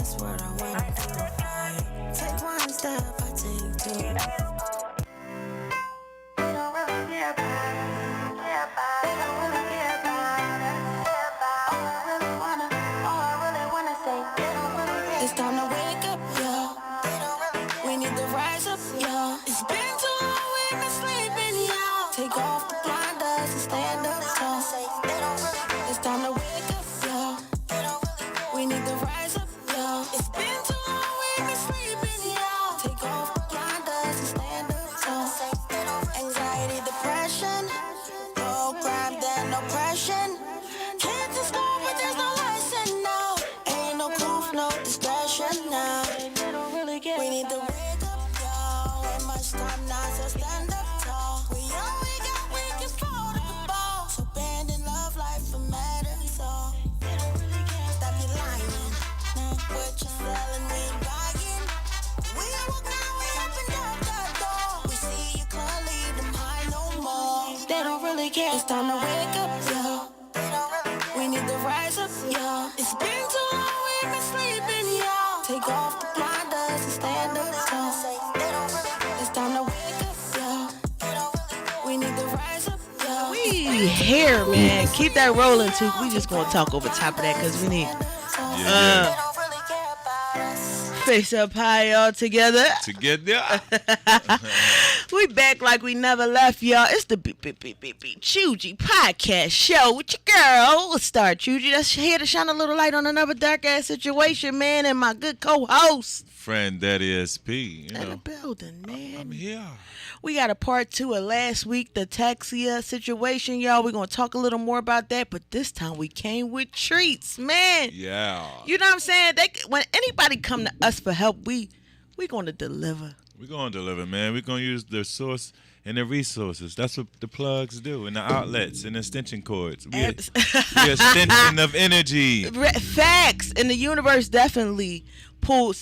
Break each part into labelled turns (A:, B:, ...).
A: That's what I want to do. Take one step, I take two. They don't really care about us. They don't really care about us. All I really wanna say, they don't really care. It's time to wake up, y'all. They don't really care. We need to rise up, y'all. It's been too long, we've been sleeping, y'all. Take off the blinders and stand up tall. It's time to wake up, y'all. We need to rise up, y'all. It's been too long, we've been sleeping, y'all. Take off the blinders and stand up tall. Anxiety, depression, no crime, then oppression. Kids in school, but there's no lesson, no. Ain't no proof, no discretion, no. We need to wake up, y'all. Ain't much time now, so stand up tall. We all we got, we can fold up the ball. So band in love, life will matter, so. Stop your lying. What you selling, we buying. We walk now, we open up the door. We see you clearly, them high no more. They don't really care. It's time to wake up, y'all. We need to rise up, y'all. It's been too long, we've been sleeping, y'all. Take off the blinders and stand up tall. It's time to wake up, y'all. We need to rise up, y'all.
B: We here, man. Keep that rolling, too. We just gonna talk over top of that because we need face up high all together. We back like we never left, y'all. It's the BeeChougie Podcast show with your girl, StarChougie. That's here to shine a little light on another dark ass situation, man, and my good co-host.
C: Friend Daddy SP,
B: In the building, man.
C: I'm here.
B: We got a part 2 of last week, the Taxia situation, y'all. We're going to talk a little more about that, but this time we came with treats, man.
C: Yeah.
B: You know what I'm saying? When anybody come to us for help, we going to deliver.
C: We're going to deliver, man. We're going to use the source and the resources. That's what the plugs do, and the outlets and the extension cords. We're extension of energy.
B: Facts. And the universe definitely pulled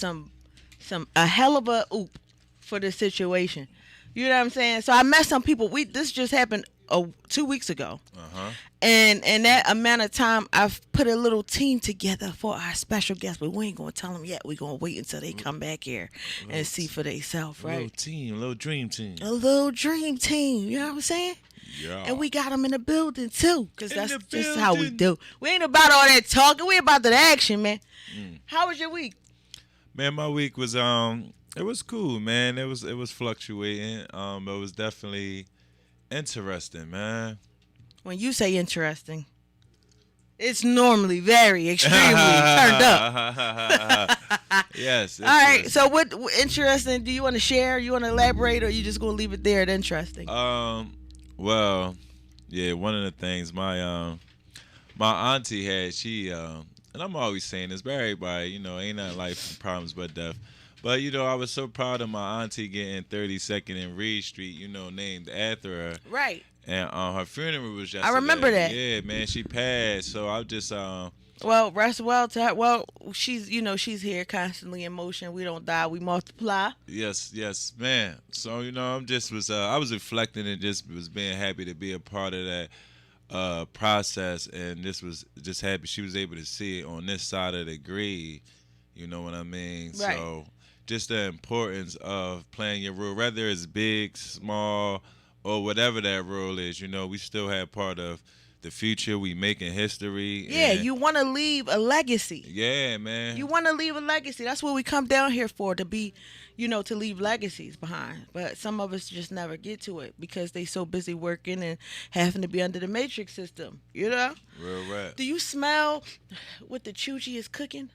B: a hell of a oop for this situation. You know what I'm saying? So I met some people. This just happened 2 weeks ago. And in that amount of time, I've put a little team together for our special guests, but we ain't going to tell them yet. We're going to wait until they come back here and see for themselves, right?
C: A little dream team.
B: A little dream team. You know what I'm saying?
C: Yeah.
B: And we got them in the building, too, because that's just how we do. We ain't about all that talking. We about the action, man. How was your week?
C: Man, my week was it was cool, man. It was fluctuating. It was definitely interesting, man.
B: When you say interesting, it's normally very extremely turned up.
C: Yes.
B: All right. So what interesting? Do you want to share? You want to elaborate, or you just gonna leave it there at interesting?
C: Well, yeah. One of the things my auntie had, and I'm always saying this, but everybody, ain't nothing life problems but death. But, I was so proud of my auntie getting 32nd and Reed Street, named after her.
B: Right.
C: And her funeral was yesterday.
B: I remember that.
C: Yeah, man, she passed. So I just
B: Well, rest well to her. Well, she's here constantly in motion. We don't die, we multiply.
C: Yes, man. So, I was reflecting and just was being happy to be a part of that process, and this was just happy she was able to see it on this side of the grave. You know what I mean?
B: Right.
C: So just the importance of playing your role, whether it's big, small, or whatever that role is. We still have part of the future. We making history.
B: Yeah, you want to leave a legacy.
C: Yeah, man.
B: You want to leave a legacy. That's what we come down here for, to be, to leave legacies behind. But some of us just never get to it because they so busy working and having to be under the matrix system,
C: Real right.
B: Do you smell what the Chougie is cooking?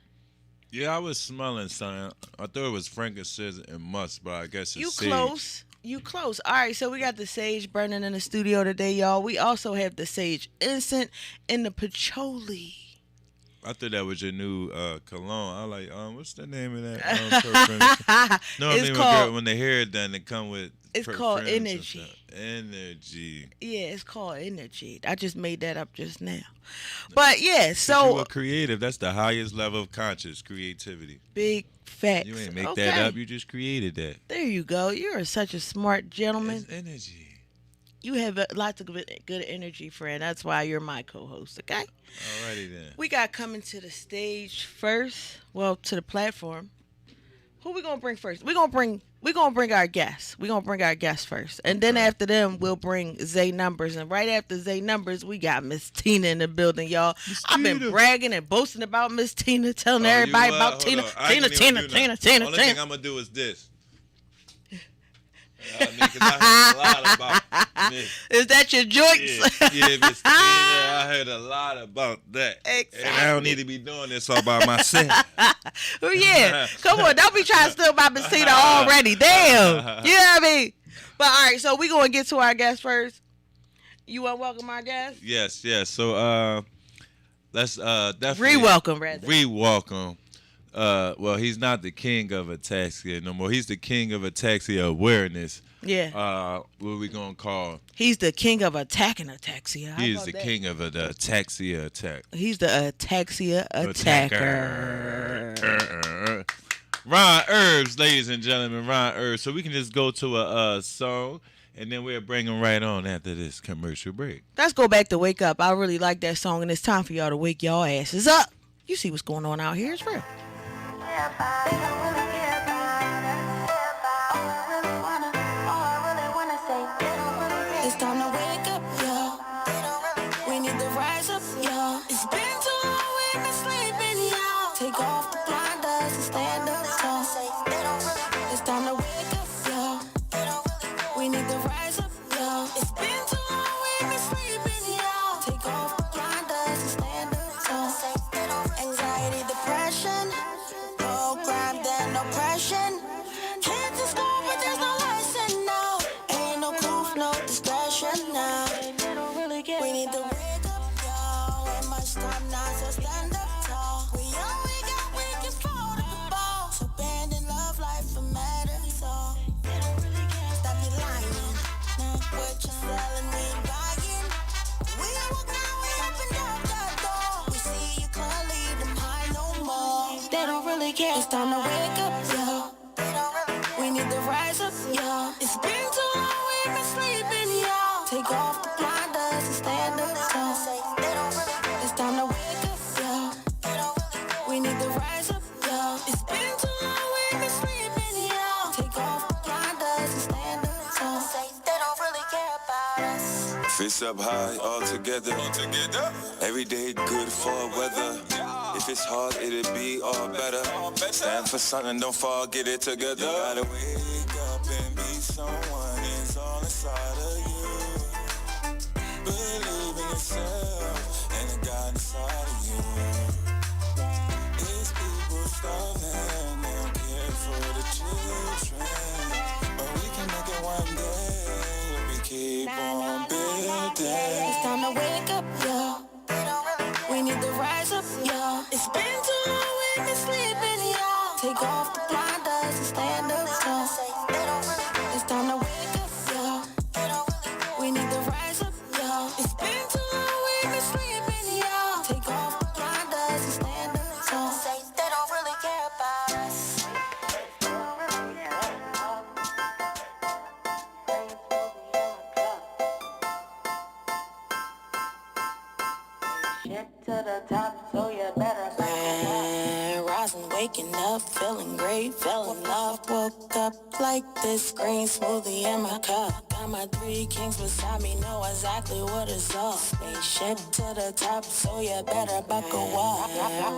C: Yeah, I was smelling something. I thought it was frankincense and musk, but I guess it's
B: sage. You close. All right, so we got the sage burning in the studio today, y'all. We also have the sage incense and the patchouli.
C: I thought that was your new cologne. I like, what's the name of that? No, I mean when they hear it done, they come with.
B: It's called Energy.
C: Energy.
B: Yeah, it's called Energy. I just made that up just now. But yeah, so
C: you were creative. That's the highest level of conscious creativity.
B: Big facts.
C: You ain't make that up. You just created that.
B: There you go. You're such a smart gentleman.
C: It's energy.
B: You have lots of good energy, friend. That's why you're my co-host. Okay.
C: Alrighty then.
B: We got coming to the stage first. Well, to the platform. Who we gonna bring first? We gonna bring our guests. We gonna bring our guests first, and then after them, we'll bring Zay Numbers. And right after Zay Numbers, we got Miss Tina in the building, y'all. I've been bragging and boasting about Miss Tina, telling everybody about Tina. Tina.
C: Only thing I'm gonna do is this. I mean, 'cause I heard a lot about Miss.
B: Is that your joints?
C: Yeah, Miss Tina. I heard a lot about that.
B: Exactly.
C: And I don't need to be doing this all by myself.
B: Oh yeah, come on, don't be trying to steal my Miss Tina already. Damn, you know what I mean? But all right, so we gonna get to our guest first. You want to welcome our guest?
C: Yes. So let's definitely
B: Re-welcome, rather.
C: Re-welcome. Well, he's not the king of ataxia no more. He's the king of ataxia awareness.
B: Yeah.
C: What we gonna call?
B: He's the king of attacking ataxia.
C: He is the king of the ataxia attack.
B: He's the ataxia attacker.
C: Ron Herbs, ladies and gentlemen, Ron Herbs. So we can just go to a song, and then we'll bring him right on after this commercial break.
B: Let's go back to Wake Up. I really like that song, and it's time for y'all to wake y'all asses up. You see what's going on out here. It's real.
A: It's time to wake up, y'all. We need to rise up, y'all. It's been too long we've been sleeping, y'all. Take off the blinders and stand up tall. It's time to wake up, y'all. We need to rise up, y'all. It's been too long we've been sleeping, y'all. Take off the blinders and stand up tall. Anxiety, depression, no crime, then oppression. Kids in school, but there's no lesson now. Ain't no proof, no discretion now. We need to wake up, y'all. Ain't much time now, so stand up tall. We young, we got, we can fold the ball. So band in love, life will matter, so stop your lying. Now what you selling, we buying. We ain't walk now, we opened up that door. We see you clearly, them high no more. They don't really care. It's time to wake up, y'all. We need to rise up, y'all. It's been too long, we've been sleeping, y'all. Take off the blinders and stand up tall. It's time to wake up, y'all. We need to rise up, y'all. It's been too long, we've been sleeping, y'all. Take off the blinders and stand up tall. They don't really care about us.
D: Fists up high, all together. Every day good for weather. If it's hard, it'll be all better. Stand for something, don't forget it together. You gotta wake up and be someone. It's all inside of you. Believe in yourself and the God inside of you. It's people starving, they don't care for the children. But we can make it one day if we keep on building.
A: It's time to wake up, y'all. We need to rise up, y'all. It's been too long, we've been sleeping, y'all. Take off the blinders and stand up tall. It's time to wake up, y'all. We need to rise up, y'all. It's been too long, we've been sleeping, y'all. Take off the blinders and stand up tall. They don't really care about us.
E: Shit to the top, so you better
A: Rising, waking up, feeling great, feeling love. Woke up like this, green smoothie in my cup. Got my 3 kings beside me, know exactly what it's all. Spaceship to the top, so you better buckle up.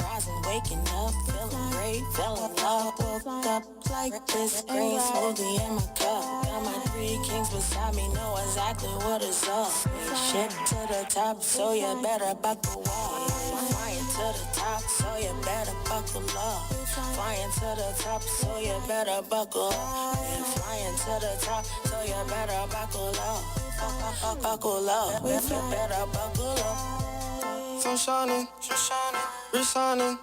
A: Rising, waking up, feeling great, feeling love. Woke up like this, green smoothie in my cup. Got my 3 kings beside me, know exactly what it's all. Spaceship to the top, so you better buckle up. Flying to the top, so you better buckle up. Flying to the top, so you better buckle up. Yeah, flying to the top, so you better buckle up. Buckle up, if you better buckle up.
F: Sun shining, wrist shining.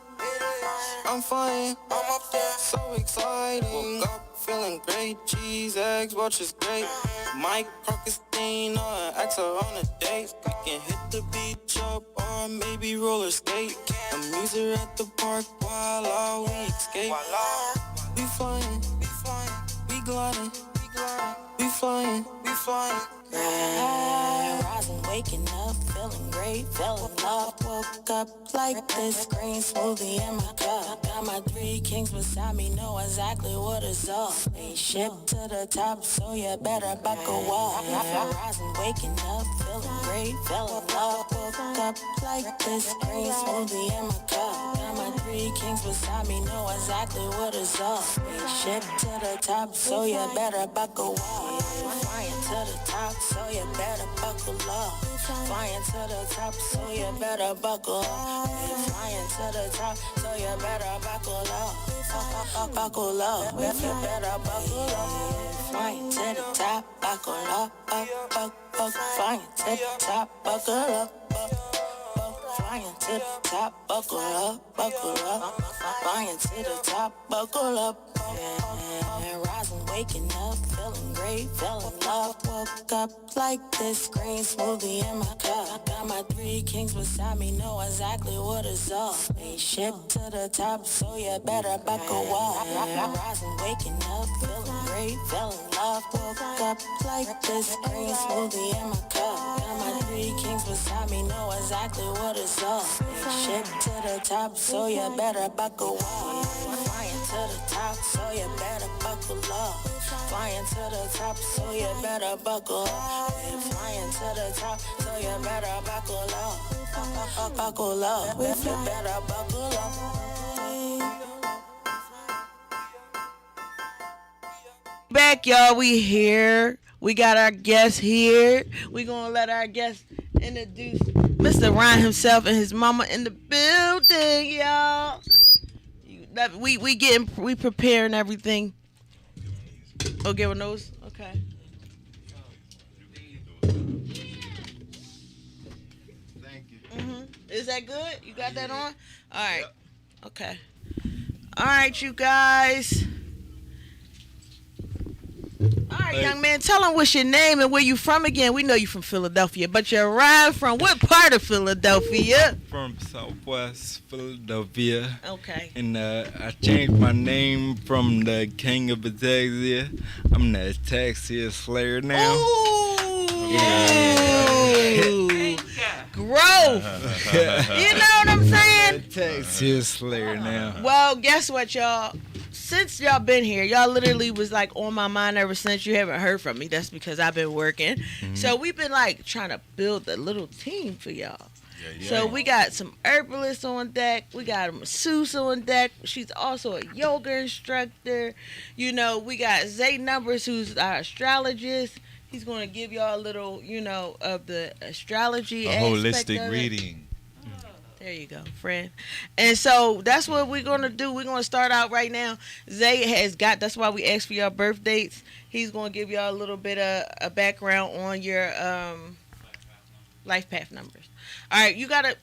F: I'm flying, I'm up there, so exciting. Woke up feeling great, cheese, eggs, watch is great. Mike Christina, ask her on a date. We can hit the beach up or maybe roller skate. Amuse her at the park while all we escape. We flying, we gliding, we flying.
E: Rising, waking up, feeling great, feeling love. Woke up like this, green smoothie in my cup. Got my 3 kings beside me, know exactly what it's up. Spaceship to the top, so you better buckle up. Rising, waking up, feeling great, feeling love. Woke up like this, green smoothie in my cup. Got my 3 kings beside me, know exactly what it's up. Spaceship to the top, so you better buckle up. Flying to the top, so you better buckle up. Flying to the top, so you better buckle up. Flying to the top, so you better buckle up. Buckle up, if you better buckle up. Flying to the top, buckle up, flying to the top, buckle up. Flying to the top, buckle up. Flying to the top, buckle up. Rising, waking up, feeling great, feeling love. Woke up like this, green smoothie in my cup. Got my 3 kings beside me, know exactly what it's up. Spaceship to the top, so you better buckle up. Rising, waking up, feeling great, feeling love. Woke up like this, green smoothie in my cup. Got my 3 kings beside me, know exactly what it's up. Spaceship to the top, so you better buckle up. Flying to the top, so you better buckle up. Flying to the top, so you better buckle up. Flying to the top, so you better buckle up. Buckle up, if you better buckle up.
B: Back, y'all. We here. We got our guest here. We gonna let our guest introduce Mr. Ryan himself and his mama in the building, y'all. We preparing everything. Oh, give one those? Okay.
G: Thank you.
B: Is that good? You got that on? All right. Yep. Okay. All right, you guys. All right, young man, tell them what's your name and where you from again. We know you from Philadelphia, but you're Ryan from what part of Philadelphia?
G: From Southwest Philadelphia.
B: Okay.
G: And I changed my name from the King of Ataxia. I'm the Ataxia Slayer now.
B: Ooh.
G: Yeah.
B: Growth. You know what I'm saying?
G: Ataxia Slayer now.
B: Well, guess what, y'all? Since y'all been here, y'all literally was like on my mind ever since. You haven't heard from me. That's because I've been working. So we've been like trying to build a little team for y'all. Yeah. So we got some herbalists on deck. We got a masseuse on deck. She's also a yoga instructor. You know, we got Zay Numbers, who's our astrologist. He's going to give y'all a little, you know, of the astrology
C: a holistic reading.
B: There you go, friend. And so that's what we're going to do. We're going to start out right now. Zay has got, that's why we asked for your birth dates. He's going to give y'all a little bit of a background on your life path numbers. All right, you got a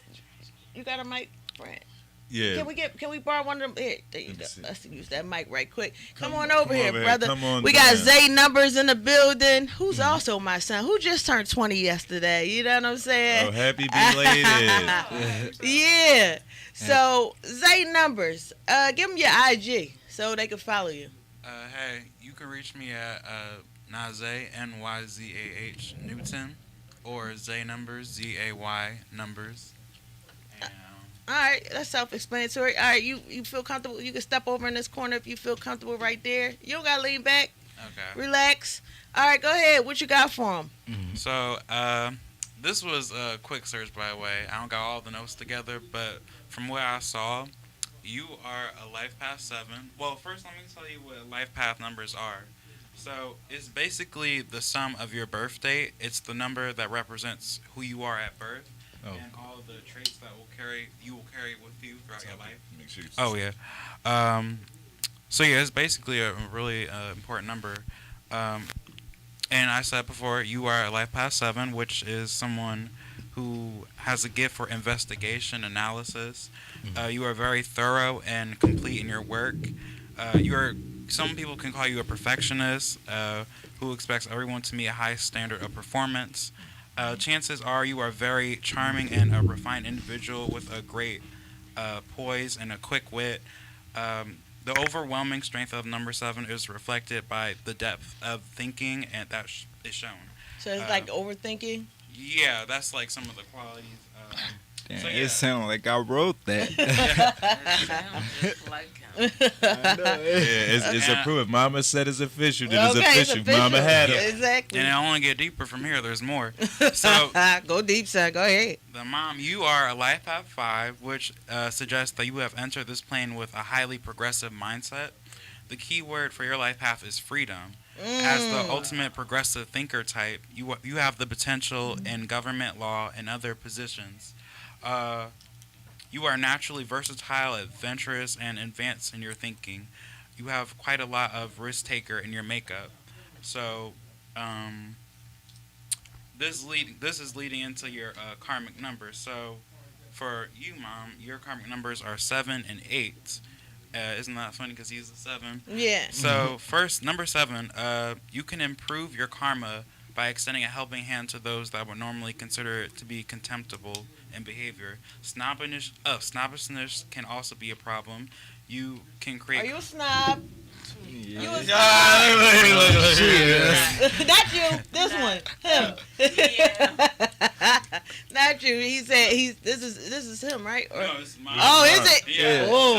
B: mic, friend?
C: Yeah.
B: Can we borrow one of them? Here, there you go. Let's use that mic right quick. Come on
C: over
B: here, brother.
C: Come on
B: we got Zay Numbers in the building, who's also my son, who just turned 20 yesterday. You know what I'm saying?
C: Oh, happy belated.
B: Yeah. So, Zay Numbers, give them your IG so they can follow you.
H: Hey, you can reach me at Nazay, Nyzah Newton, or Zay Numbers, Zay Numbers.
B: All right, that's self-explanatory. All right, you feel comfortable? You can step over in this corner if you feel comfortable right there. You don't got to lean back.
H: Okay.
B: Relax. All right, go ahead. What you got for him?
H: So, this was a quick search, by the way. I don't got all the notes together, but from what I saw, you are a life path 7. Well, first let me tell you what life path numbers are. So, it's basically the sum of your birth date. It's the number that represents who you are at birth. And all the traits that you will carry with you throughout your life.
C: Make sure
H: So yeah, it's basically a really important number. And I said before, you are a life path 7, which is someone who has a gift for investigation, analysis. You are very thorough and complete in your work. Some people can call you a perfectionist who expects everyone to meet a high standard of performance. Chances are you are very charming and a refined individual with a great poise and a quick wit. The overwhelming strength of number 7 is reflected by the depth of thinking, and that is shown.
B: So it's like overthinking.
H: Yeah, that's like some of the qualities.
G: Damn,
H: So, yeah.
G: it sounds like I wrote that.
I: Just like him.
G: I know.
C: It's approved. Mama said it's official. Then it's
B: Okay,
C: official. Mama had it.
B: Exactly.
H: And it'll only get deeper from here. There's more. So
B: Go deep, son. Go ahead.
H: the mom, you are a life path 5, which suggests that you have entered this plane with a highly progressive mindset. The key word for your life path is freedom. As the ultimate progressive thinker type, you have the potential in government, law, and other positions. You are naturally versatile, adventurous, and advanced in your thinking. You have quite a lot of risk taker in your makeup. So, this is leading into your karmic numbers. So, for you, Mom, your karmic numbers are 7 and 8. Isn't that funny? Because he's a 7.
B: Yeah.
H: So first, number 7, you can improve your karma by extending a helping hand to those that would normally consider it to be contemptible in behavior. Snobbishness can also be a problem. You can create.
B: Are you a snob?
G: Yeah.
B: You a snob?
G: Cheers.
B: Not you. This one. Him. Not you. He said this is him, right? Or,
H: No, it's mine.
B: oh, is it?
H: Yeah.
B: Whoa.
C: All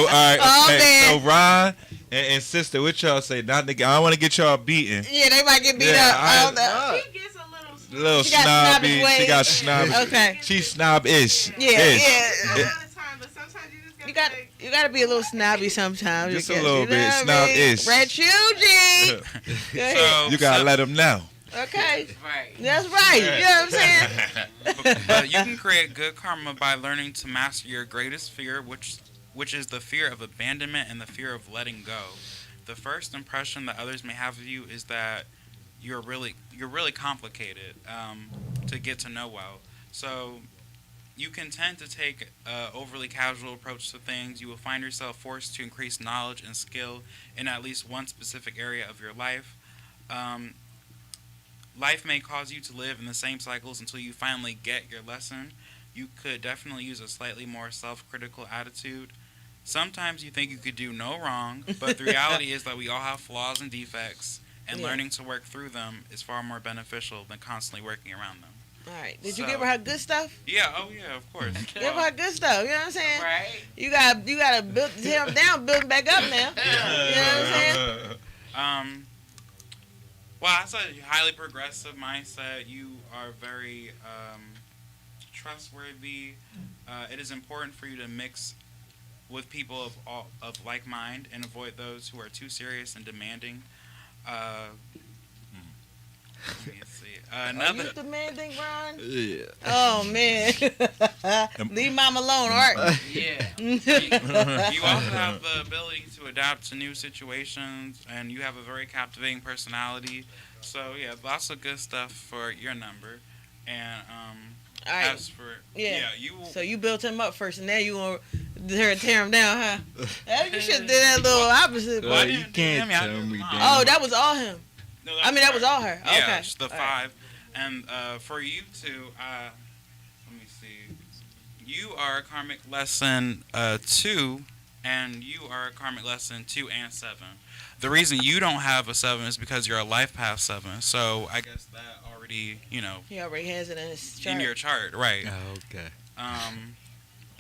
C: right.
B: Oh,
C: Okay,
B: man.
C: so Ron and sister, what y'all say? Not nigga. I don't want to get y'all beaten.
B: Yeah, they might get beat
C: Yeah,
B: up.
I: He gets a little
C: Little
B: She got snobbish
C: snobby.
B: ways.
C: She got snobby.
B: Okay.
C: She's snob-ish.
B: Yeah,
C: Ish.
B: yeah.
I: a lot of time, but sometimes you just
B: You
I: got
B: got you got to be a little snobby sometimes.
C: Just a
B: because,
C: little
B: you know
C: bit,
B: what I mean?
C: snob-ish.
B: BeeChougie. Go ahead.
H: So
C: You gotta let them know.
B: Okay.
I: right.
B: That's right. You know what I'm saying?
H: But you can create good karma by learning to master your greatest fear, which is the fear of abandonment and the fear of letting go. The first impression that others may have of you is that you're really complicated to get to know well. So you can tend to take an overly casual approach to things. You will find yourself forced to increase knowledge and skill in at least one specific area of your life. Life may cause you to live in the same cycles until you finally get your lesson. You could definitely use a slightly more self-critical attitude. Sometimes you think you could do no wrong, but the reality is that we all have flaws and defects, and
B: Yeah.
H: learning to work through them is far more beneficial than constantly working around them.
B: All right. Did you
H: So-
B: give her good stuff?
H: Yeah, oh yeah, of course.
B: Give her good stuff. You know what I'm saying?
I: Right.
B: You got to build him down, build him back up now. You know what I'm saying?
H: Well, I said highly progressive mindset. You are very trustworthy. It is important for you to mix with people of like mind and avoid those who are too serious and demanding. Let me see.
B: Are you
H: Another.
B: demanding, Ron?
G: Yeah.
B: Oh man. Leave mom alone, Art.
I: Yeah.
H: You also have the ability to adapt to new situations, and you have a very captivating personality. So yeah, lots of good stuff for your number. And
B: All right.
H: as for
B: Yeah.
H: you.
B: So you built him up first, and now you gonna tear him down, huh? You should have did that little opposite.
H: Well, I
G: you
H: didn't do
G: can't
H: him, I
G: tell
H: did
G: me
H: mine.
G: that.
B: Oh, that was all him.
H: No,
B: I mean, that was all her.
H: Yeah,
B: Okay.
H: it's the
B: All right.
H: 5. And for you two, let me see. You are a karmic lesson 2, and you are a karmic lesson 2 and 7. The reason you don't have a 7 is because you're a life path 7. So I guess that already,
B: He already has it in his chart.
H: in your chart, right?
G: Oh, okay.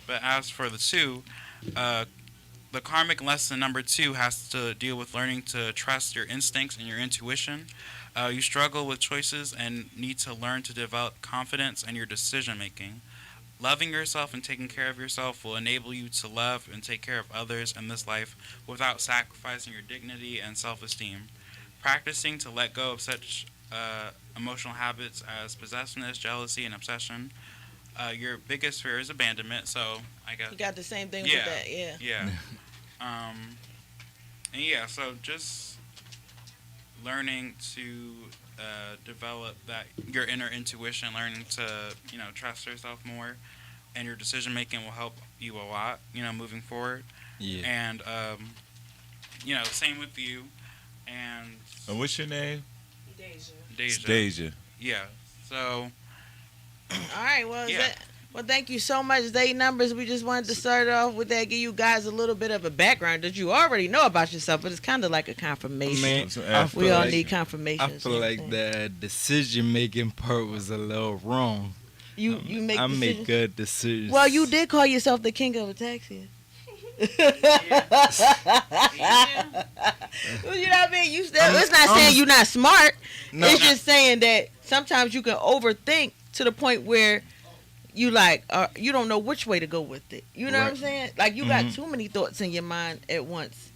H: But as for the 2, the karmic lesson number 2 has to deal with learning to trust your instincts and your intuition. You struggle with choices and need to learn to develop confidence in your decision making. Loving yourself and taking care of yourself will enable you to love and take care of others in this life without sacrificing your dignity and self-esteem. Practicing to let go of such emotional habits as possessiveness, jealousy, and obsession. Your biggest fear is abandonment, so I guess...
B: You got the same thing
H: Yeah.
B: with that, yeah.
H: Yeah. And yeah, so just learning to develop that your inner intuition, learning to trust yourself more, and your decision making will help you a lot, moving forward.
G: Yeah.
H: And same with you. And
C: And what's your name?
I: Deja.
H: Deja.
C: Deja.
H: Yeah. So
B: All right, well,
H: Yeah.
B: Well, thank you so much. They numbers. We just wanted to start off with that, give you guys a little bit of a background that you already know about yourself, but it's kind of like a confirmation.
G: Man,
C: Some
G: I
B: We
G: feel
B: all
G: like,
B: need confirmation.
G: I feel like the decision making part was a little wrong.
B: You make
G: I
B: decisions.
G: make good decisions.
B: Well, you did call yourself the king of a taxi. You know what I mean? It's not saying you're not smart.
G: No.
B: It's just saying that sometimes you can overthink to the point where you like you don't know which way to go with it. You know what I'm
G: Right.
B: saying? Like you got too many thoughts in your mind at once.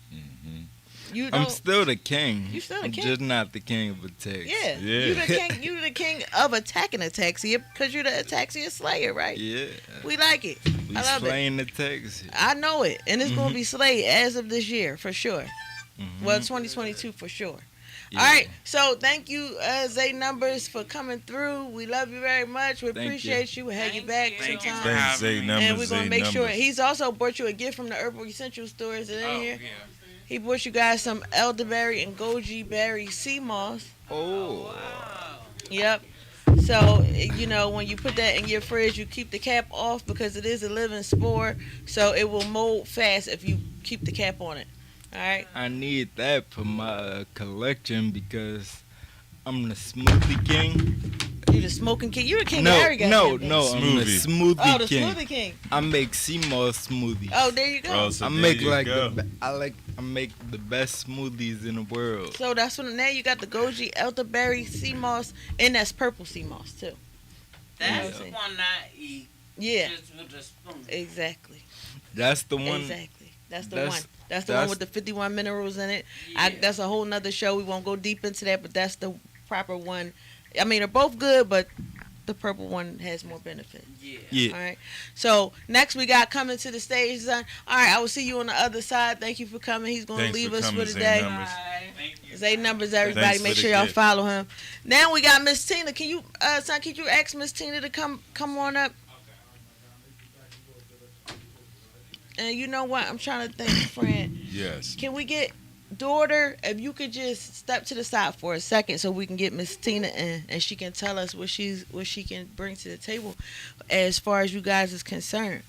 B: You
G: I'm
B: don't.
G: still the king.
B: You still the king.
G: Just not the king of a taxi.
B: Yeah.
C: Yeah.
B: You the king. You the king of attacking a taxi because you're the ataxia slayer, right?
G: Yeah.
B: We like it.
G: We
B: I love it.
G: slaying the taxi.
B: I know it, and it's gonna be slayed as of this year for sure.
G: Mhm.
B: Well, 2022 for sure.
G: Yeah.
B: All right, so thank you, Zay Numbers, for coming through. We love you very much. We
G: Thank
B: appreciate you. We'll have you
I: Thank
B: back
I: you.
H: Thank you for
B: sometime.
C: Thanks, Zay
H: having me.
C: Numbers.
B: And we're gonna
C: Zay
B: make sure
C: Numbers.
B: he's also brought you a gift from the Herbal Essential Stores in
H: Oh,
B: here.
H: yeah.
B: He brought you guys some elderberry and goji berry sea moss.
G: Oh.
B: Yep. So, you know, when you put that in your fridge, you keep the cap off because it is a living spore. So it will mold fast if you keep the cap on it. All right.
G: I need that for my collection because I'm the smoothie king.
B: You the smoking king. You the king
G: No,
B: of every
G: no,
B: goddamn
G: no.
B: thing.
G: I'm the
C: Smoothie.
G: smoothie
B: Oh, the
G: king.
B: smoothie king.
G: I make sea moss smoothies.
B: Oh, there you go.
C: Oh, so
G: I
C: there
G: make
C: you
G: like
C: go.
G: I make the best smoothies in the world.
B: So that's when now you got the goji elderberry sea moss, and that's purple sea moss too.
I: That's
B: Yeah.
I: the one I eat
B: Yeah,
I: just with a spoon.
B: exactly.
G: That's the one.
B: Exactly. That's the
G: that's-
B: one. That's the one
G: that's-
B: with the 51 minerals in it.
I: Yeah.
B: That's a whole nother show. We won't go deep into that, but that's the proper one. I mean, they're both good, but the purple one has more benefit.
I: Yeah.
G: Yeah.
B: All right. So next we got coming to the stage, son. All right, I will see you on the other side. Thank you for coming. He's going to
C: Thanks
B: leave
C: for
B: us
C: coming,
B: for
C: Zay
B: today.
C: Numbers.
I: Thank you.
B: Zay Numbers, everybody.
C: Thanks
B: Make
C: for
B: sure
C: the
B: y'all
C: gift.
B: follow him. Now we got Miss Tina. Can you, son, could you ask Miss Tina to come on up? And you know what? I'm trying to think, friend.
C: Yes.
B: Can we get daughter? If you could just step to the side for a second, so we can get Miss Tina in, and she can tell us what she can bring to the table, as far as you guys is concerned.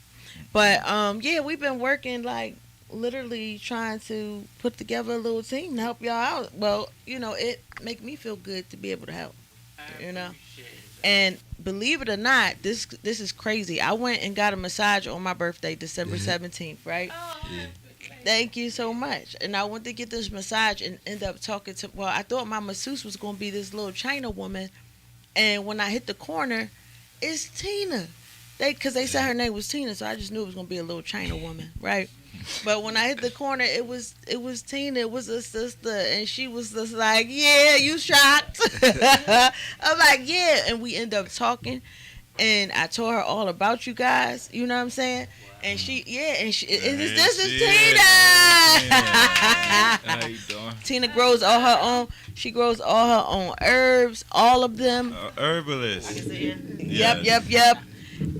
B: But yeah, we've been working like literally trying to put together a little team to help y'all out. Well, you know, it make me feel good to be able to help. You know? And believe it or not, this is crazy. I went and got a massage on my birthday, December 17th, right?
G: Yeah.
B: Thank you so much. And I went to get this massage and end up talking to, well, I thought my masseuse was going to be this little China woman. And when I hit the corner, it's Tina. Because they said her name was Tina, so I just knew it was going to be a little China woman, right? But when I hit the corner, it was Tina. It was a sister, and she was just like, "Yeah, you shocked?" I'm like, "Yeah," and we end up talking, and I told her all about you guys. You know what I'm saying? And she, this is Tina.
G: How you doing?
B: Tina grows all her own. She grows all her own herbs, all of them.
C: Herbalist.
B: Yep.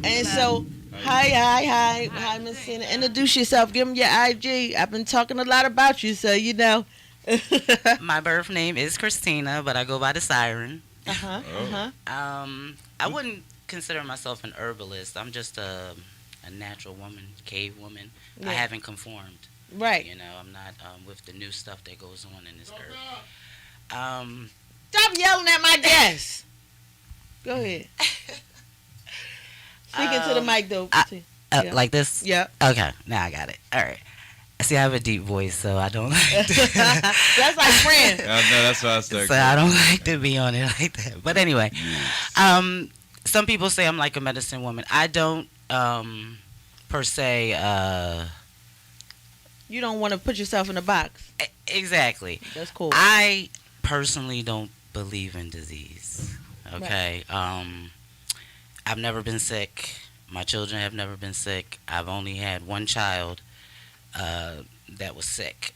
B: And so, hi, Miss Tina. Introduce yourself. Give them your IG. I've been talking a lot about you, so you know.
J: My birth name is Christina, but I go by the Siren.
C: Oh.
J: I wouldn't consider myself an herbalist. I'm just a natural woman, cave woman.
B: Yeah.
J: I haven't conformed.
B: Right.
J: You know, I'm not with the new stuff that goes on in this earth.
B: Stop yelling at my guests. Go ahead. Speaking to the mic, though. Yeah.
J: Like this?
B: Yeah.
J: Okay, now I got it. All right. See, I have a deep voice, so I don't like
B: That's like friends.
C: I know, that's why I started.
J: so I don't like to be on it like that. But anyway, some people say I'm like a medicine woman. I don't per se.
B: You don't want to put yourself in a box.
J: Exactly.
B: That's cool.
J: I personally don't believe in disease. Okay. I've never been sick. My children have never been sick. I've only had one child that was sick,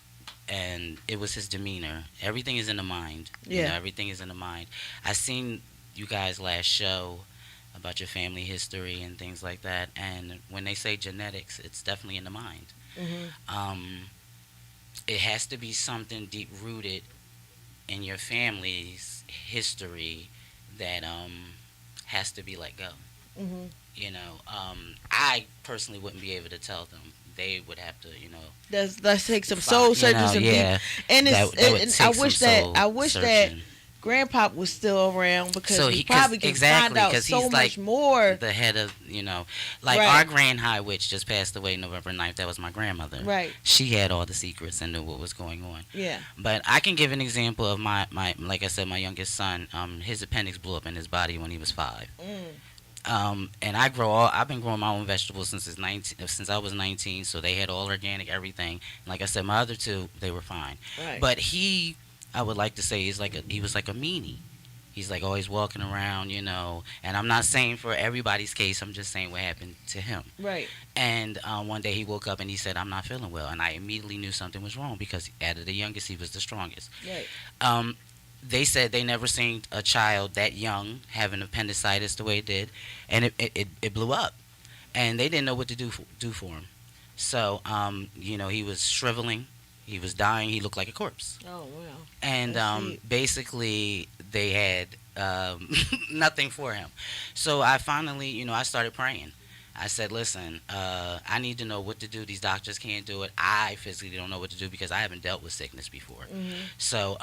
J: and it was his demeanor. Everything is in the mind. You
B: Yeah.
J: know, everything is in the mind. I seen you guys last show about your family history and things like that, and when they say genetics, it's definitely in the mind. It has to be something deep rooted in your family's history that has to be let go.
B: Mm-hmm.
J: You know, I personally wouldn't be able to tell them. They would have to,
B: Let's take some
J: find-
B: soul searching, some
J: yeah,
B: deep. And it's
J: that would
B: and
J: take
B: I
J: some
B: wish that
J: soul searching.
B: Grandpop was still around because
J: So
B: he
J: 'cause-
B: probably can find
J: exactly,
B: out
J: 'cause
B: so
J: he's
B: much
J: like
B: more.
J: the head of, like
B: Right.
J: our Grand High Witch just passed away November 9th. That was my grandmother.
B: Right.
J: She had all the secrets and knew what was going on.
B: Yeah.
J: But I can give an example of my like I said, my youngest son. His appendix blew up in his body when he was 5. And I've been growing my own vegetables since I was 19. So they had all organic, everything. And like I said, my other two, they were fine.
B: Right.
J: But I would like to say, he was like a meanie. He's like always walking around, And I'm not saying for everybody's case. I'm just saying what happened to him.
B: Right.
J: And one day he woke up and he said, "I'm not feeling well," and I immediately knew something was wrong because out of the youngest, he was the strongest.
B: Right.
J: They said they never seen a child that young having appendicitis the way it did, and it blew up, and they didn't know what to do for him. So he was shriveling, he was dying, he looked like a corpse.
B: Oh wow.
J: And basically they had nothing for him. So I finally, I started praying. I said, listen, I need to know what to do. These doctors can't do it. I physically don't know what to do because I haven't dealt with sickness before.
B: Mm-hmm.
J: So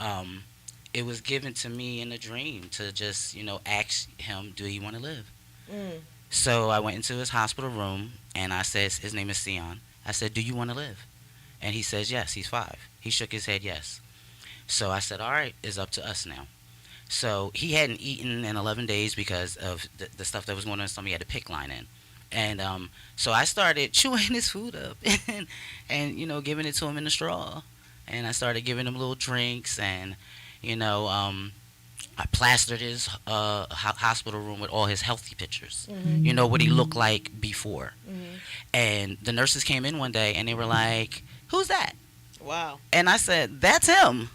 J: it was given to me in a dream to just, ask him, do he want to live? So I went into his hospital room and I said, his name is Sion. I said, do you want to live? And he says, yes, he's 5. He shook his head, yes. So I said, all right, it's up to us now. So he hadn't eaten in 11 days because of the stuff that was going on in his stomach. He had a PICC line in. And so I started chewing his food up and giving it to him in a straw. And I started giving him little drinks and, I plastered his hospital room with all his healthy pictures.
B: Mm-hmm.
J: What he looked like before.
B: Mm-hmm.
J: And the nurses came in one day and they were like, "Who's that?"
B: Wow.
J: And I said, "That's him."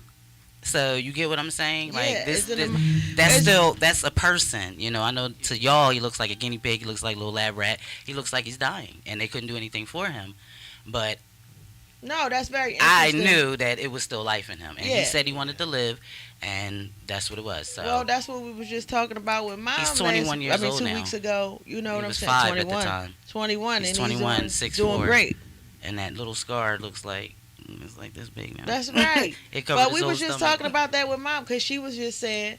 J: So you get what I'm saying? Like
B: Yeah,
J: that's a person. I know to y'all he looks like a guinea pig, he looks like a little lab rat. He looks like he's dying and they couldn't do anything for him. But
B: No, that's very
J: I
B: interesting.
J: knew that it was still life in him. And
B: Yeah.
J: he said he wanted to live and that's what it was. So
B: Well, that's what we was just talking about with Mom.
J: He's 21 years old
B: 2
J: now.
B: weeks ago. You know
J: he
B: what I'm
J: was
B: saying?
J: 5
B: 21.
J: at the time.
B: 21.
J: He's
B: and
J: 21,
B: he's
J: 6'4".
B: doing great.
J: And that little scar looks like it's like this big now.
B: That's right.
J: It covered
B: But
J: his
B: we
J: whole
B: was just
J: stomach.
B: talking about that with Mom because she was just saying,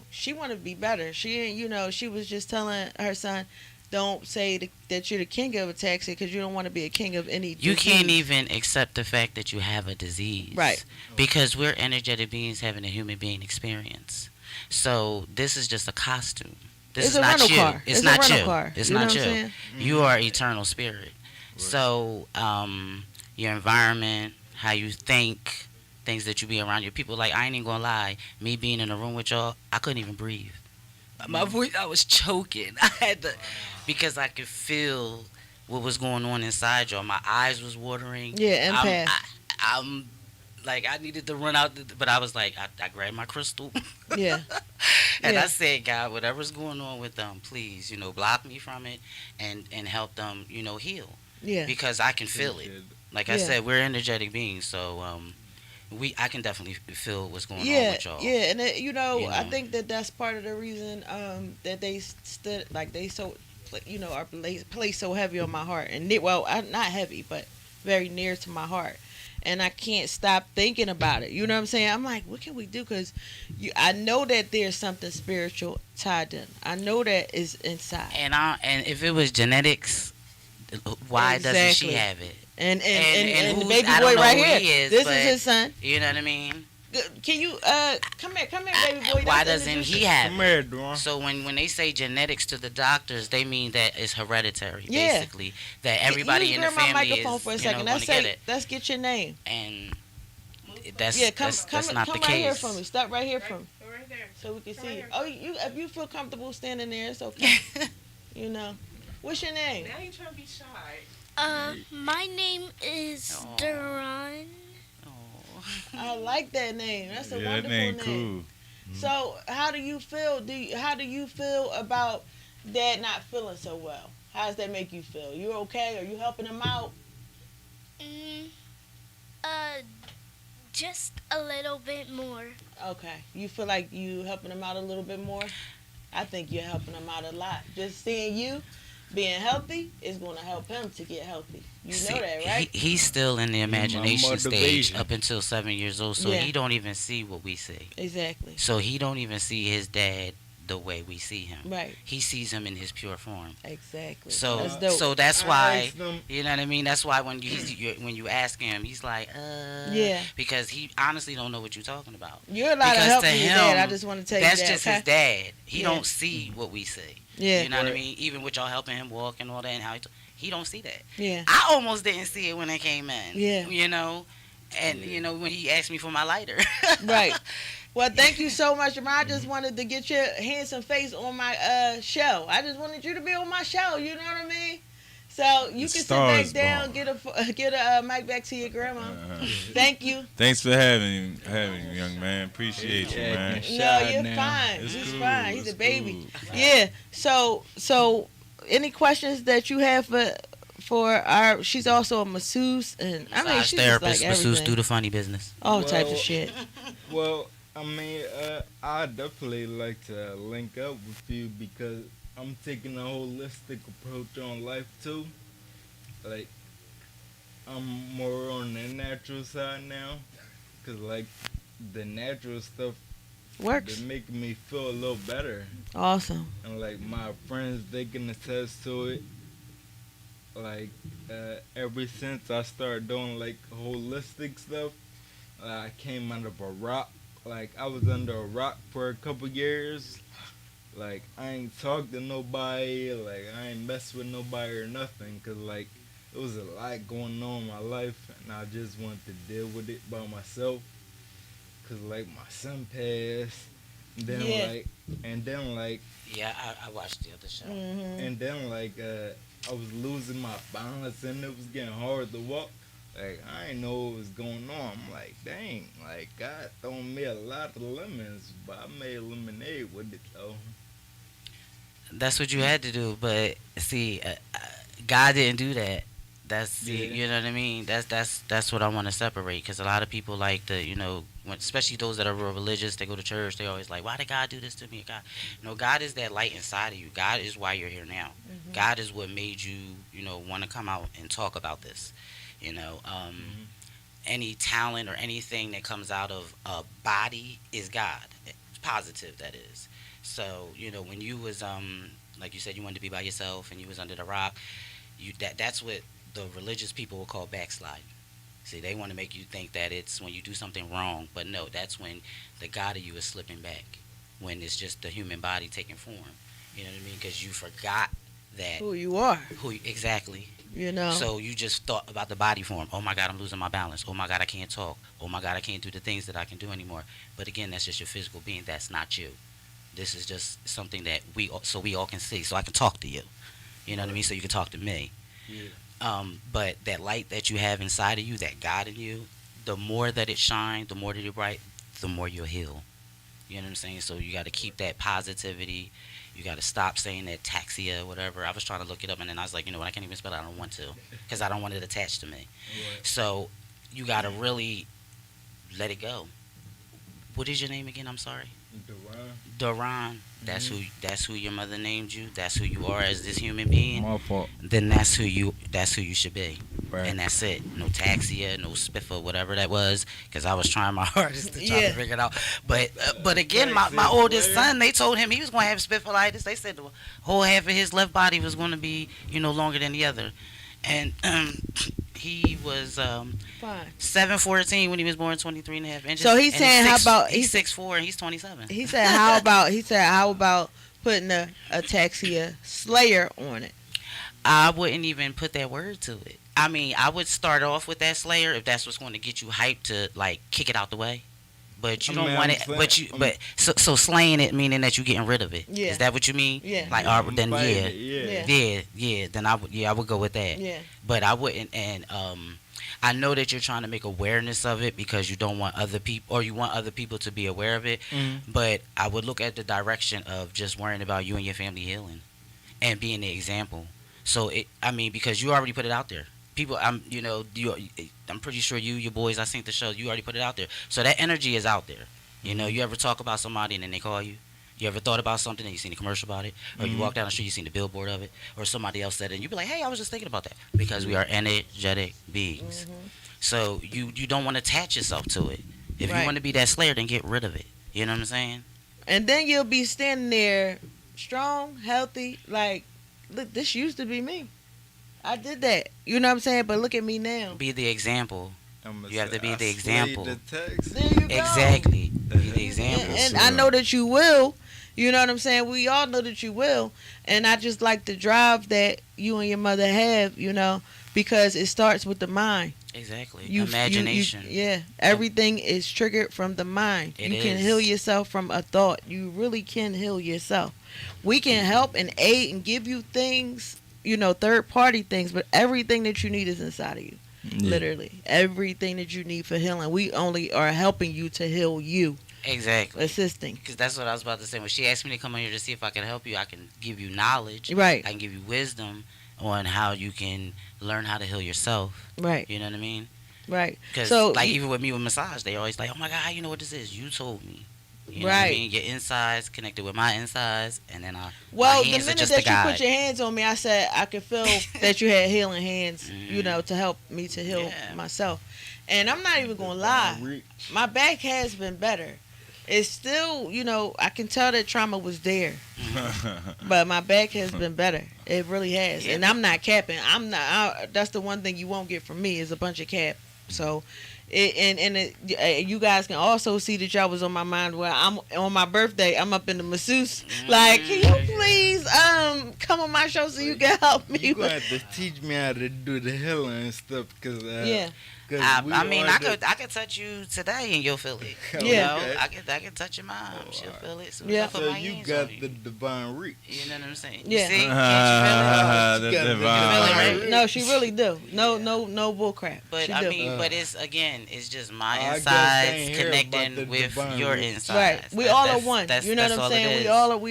B: she wanted to be better. She ain't, she was just telling her son, don't say that you're the king of a taxi because you don't want to be a king of any
J: You
B: disease.
J: can't even accept the fact that you have a disease.
B: Right.
J: Because we're energetic beings having a human being experience. So this is just a costume. This
B: It's
J: is
B: a
J: not
B: rental
J: you.
B: car.
J: It's
B: It's a
J: not
B: rental
J: you.
B: car.
J: It's
B: You know
J: not
B: what
J: you.
B: I'm saying?
J: You are eternal spirit. So your environment, how you think, things that you be around your people. Like I ain't even gonna lie, me being in a room with y'all, I couldn't even breathe. My voice, I was choking. I had to, because I could feel what was going on inside y'all. My eyes was watering.
B: Yeah, empath.
J: I'm like, I needed to run out, but I was like, I grabbed my crystal.
B: Yeah.
J: And
B: Yeah.
J: I said, God, whatever's going on with them, please, block me from it and help them, heal.
B: Yeah.
J: Because I can feel it. Like I
B: Yeah.
J: said, we're energetic beings, so I can definitely feel what's going on
B: Yeah,
J: with y'all.
B: yeah, and I
J: You know.
B: think that's part of the reason that they stood like they so are placed so heavy on my heart and not heavy but very near to my heart, and I can't stop thinking about it. You know what I'm saying? I'm like, what can we do? Because I know that there's something spiritual tied in. I know that is inside.
J: And if it was genetics, why doesn't she
B: Exactly.
J: have it?
B: And the
J: who's-
B: baby
J: I
B: boy
J: don't know
B: right
J: who
B: here.
J: he is,
B: This
J: but-
B: is his son.
J: You know what I mean?
B: Can you come here, baby boy?
J: Why
B: Let's
J: doesn't
B: introduce
J: he
B: you.
J: have
G: Come
J: it?
G: here, Dwan.
J: So when they say genetics to the doctors, they mean that it's hereditary,
B: Yeah.
J: basically. That everybody
B: Use
J: in the
B: grab my
J: family
B: microphone
J: is,
B: for a
J: going
B: second.
J: to
B: Let's
J: get it.
B: let's get your name.
J: And that's
B: Come
J: not the
B: right
J: case.
B: here for me. Stop right here for me,
I: Right there.
B: so we can
I: Come
B: see
I: right
B: you.
I: here.
B: Oh, if you feel comfortable standing there, it's okay. What's your name?
I: Now you trying to be shy.
K: My name is
J: Aw.
K: Duran.
J: Oh.
B: I like that name. That's a
C: Yeah, that
B: wonderful
C: name
B: name.
C: cool.
B: So, how do you feel? How do you feel about Dad not feeling so well? How does that make you feel? You okay? Are you helping him out?
K: Just a little bit more.
B: Okay. You feel like you helping him out a little bit more? I think you're helping him out a lot. Just seeing you being healthy is going to help him to get healthy. You know that, right?
J: He's still in the imagination stage
G: motivation.
J: up until 7 years old, so
B: Yeah.
J: he don't even see what we see.
B: Exactly.
J: So he don't even see his dad the way we see him.
B: Right.
J: He sees him in his pure form.
B: Exactly.
J: So
B: That's dope.
J: so that's
G: I
J: why,
G: asked them-
J: you know what I mean. That's why when you ask him, he's like,
B: Yeah.
J: because he honestly don't know what you're talking about.
B: You're a lot of
J: Because
B: help
J: to
B: from your
J: him,
B: dad. I just want to tell you that.
J: That's just
B: okay?
J: his dad. He
B: Yeah.
J: don't see what we see.
B: Yeah.
J: You know what I
G: Right.
J: mean? Even with y'all helping him walk and all that, and how he don't see that.
B: Yeah.
J: I almost didn't see it when it came in.
B: Yeah.
J: You know, and you know when he asked me for my lighter.
B: Right. Well, thank you so much, Jamar. I just wanted to get your handsome face on my show. I just wanted you to be on my show. You know what I mean? So you can sit
C: Star
B: back
C: is
B: down,
C: born.
B: get a mic back to your grandma. Thank you.
C: Thanks for having me, young man. Appreciate you, man.
G: Yeah.
B: No,
G: Shy
B: you're
G: now.
B: fine.
C: It's
B: He's
C: cool,
B: fine. He's
C: it's
B: a baby.
C: cool.
B: Yeah. So any questions that you have for our? She's also a masseuse, and I mean
J: Massage
B: she's
J: therapist,
B: just like
J: masseuse,
B: everything.
J: do the funny business.
B: All types of
G: Well,
B: shit.
G: Well, I mean, I definitely like to link up with you because I'm taking a holistic approach on life too. Like, I'm more on the natural side now, cause like the natural stuff
B: Works.
G: they make me feel a little better,
B: Awesome.
G: and like my friends they can attest to it. Like, ever since I started doing like holistic stuff, I came out of a rock. Like, I was under a rock for a couple years. Like, I ain't talked to nobody. Like, I ain't mess with nobody or nothing. Cause like, it was a lot going on in my life, and I just wanted to deal with it by myself. Cause like my son passed, and then
B: Yeah.
J: Yeah, I watched the other show.
G: and then I was losing my balance, and it was getting hard to walk. Like, I didn't know what was going on. I'm like, dang, like, God throwing me a lot of lemons, but I made lemonade with it, though.
J: That's what you had to do, but see, God didn't do that. See,
G: Yeah.
J: you know what I mean. That's what I want to separate, because a lot of people like to, you know, especially those that are real religious, they go to church, they always like, why did God do this to me? God, God is that light inside of you. God is why you're here now. God is what made you, want to come out and talk about this. Any talent or anything that comes out of a body is God. It's positive, that is. So, when you was like you said, you wanted to be by yourself and you was under the rock, that's what the religious people will call backsliding. See, they want to make you think that it's when you do something wrong, but no, that's when the God of you is slipping back, when it's just the human body taking form. You know what I mean? Because you forgot that
B: Who you are.
J: exactly.
B: You know.
J: So you just thought about the body form. Oh my God, I'm losing my balance. Oh my God, I can't talk. Oh my God, I can't do the things that I can do anymore. But again, that's just your physical being. That's not you. This is just something that we all can see. So I can talk to you. You know what I mean? So you can talk to me.
G: Yeah.
J: But that light that you have inside of you, that God in you, the more that it shines, the more that it bright, the more you'll heal. You know what I'm saying? So you got to keep that positivity. You got to stop saying that taxia or whatever. I was trying to look it up, and then I was like, you know what, I can't even spell it. I don't want to, because I don't want it attached to me.
G: Right.
J: So you got to really let it go. What is your name again? I'm sorry. Duran. That's who your mother named you. That's who you are as this human being.
G: My fault.
J: Then that's who you should be.
G: Right.
J: And that's it. No taxia, no spiffer, whatever that was. Because I was trying my hardest to try to figure it out. But again, my oldest son, they told him he was going to have spifferitis. They said the whole half of his left body was going to be, longer than the other. And he was
B: Fine.
J: 7'14" when he was born, 23 and a half inches.
B: So he's
J: And
B: saying, how about
J: he's 6'4" and he's 27.
B: He said, how about putting a ataxia slayer on it?
J: I wouldn't even put that word to it. I mean, I would start off with that slayer if that's what's going to get you hyped to like kick it out the way. But you don't want it. So slaying it meaning that you're getting rid of it.
B: Yeah.
J: Is that what you mean?
B: Yeah.
J: Like, then
G: Yeah.
J: Then I would go with that.
B: Yeah.
J: But I wouldn't. And I know that you're trying to make awareness of it because you don't want other people, or you want other people to be aware of it.
G: Mm-hmm.
J: But I would look at the direction of just worrying about you and your family healing, and being the example. So because you already put it out there. People, I'm pretty sure your boys, I seen the show. You already put it out there, so that energy is out there. You ever talk about somebody and then they call you, You ever thought about something and you seen a commercial about it, or you
C: Mhm.
J: walk down the street, you seen the billboard of it, or somebody else said it, and you be like, "Hey, I was just thinking about that," because we are energetic beings. So you don't want to attach yourself to it. If you
B: Right.
J: want to be that slayer, then get rid of it. You know what I'm saying?
B: And then you'll be standing there strong, healthy, like, look, this used to be me. I did that. You know what I'm saying? But look at me now.
J: Be the example.
G: I'ma
J: You have
G: say
J: to be
G: I
J: the
G: slayed
J: example.
G: the text.
B: There you go.
J: Exactly. Be the
B: And,
J: example.
B: and I know that you will. You know what I'm saying? We all know that you will. And I just like the drive that you and your mother have, you know, because it starts with the mind.
J: Exactly.
B: You,
J: Imagination.
B: yeah. Everything is triggered from the mind.
J: It
B: you can
J: is.
B: heal yourself from a thought. You really can heal yourself. We can help and aid and give you things, you know, third party things, but everything that you need is inside of you. Literally. Everything that you need for healing. We only are helping you to heal you.
J: Exactly.
B: Assisting.
J: Because that's what I was about to say. When she asked me to come on here to see if I can help you, I can give you knowledge.
B: Right.
J: I can give you wisdom on how you can learn how to heal yourself.
B: Right.
J: You know what I mean?
B: Right.
J: Because,
B: So,
J: like, even with me with massage, they always like, "Oh my God, how you know what this is? You told me." You know what I
B: Right.
J: mean? Your insides connected with my insides, and then
B: well,
J: my
B: the
J: hands are
B: minute
J: just
B: that
J: the
B: you
J: guide.
B: put your hands on me, I said I could feel that you had healing hands, you know, to help me to heal
J: Yeah.
B: myself. And I'm not even going to lie. My back has been better. It's still, you know, I can tell that trauma was there. But my back has been better. It really has.
J: Yeah.
B: And I'm not capping. That's the one thing you won't get from me is a bunch of cap. So, you guys can also see that y'all was on my mind where I'm on my birthday. I'm up in the masseuse. Like, can you please come on my show so you can help me?
G: You gonna have to teach me how to do the healing and stuff, cause
B: Yeah.
J: I mean, I could touch you today and you'll feel it. You
B: Yeah.
J: know?
G: Okay.
J: I could touch your mom. She'll feel it. Soon as
B: Yeah.
J: I put
G: So
J: my
G: you
J: hands
G: got
J: on
G: the divine reach.
J: You know what I'm saying?
B: Yeah.
J: You see? Can't you feel it?
C: The
G: You got the
C: divine.
J: divine.
B: No, she really do. No bull crap.
J: But
B: she
J: I
B: do.
J: mean, but it's just my
G: I guess I ain't
J: insides
G: hear about the
J: connecting with
G: divine
J: your
G: reach.
J: insides.
B: Right, we all are one. You know what I'm
J: all it
B: saying? We
J: is.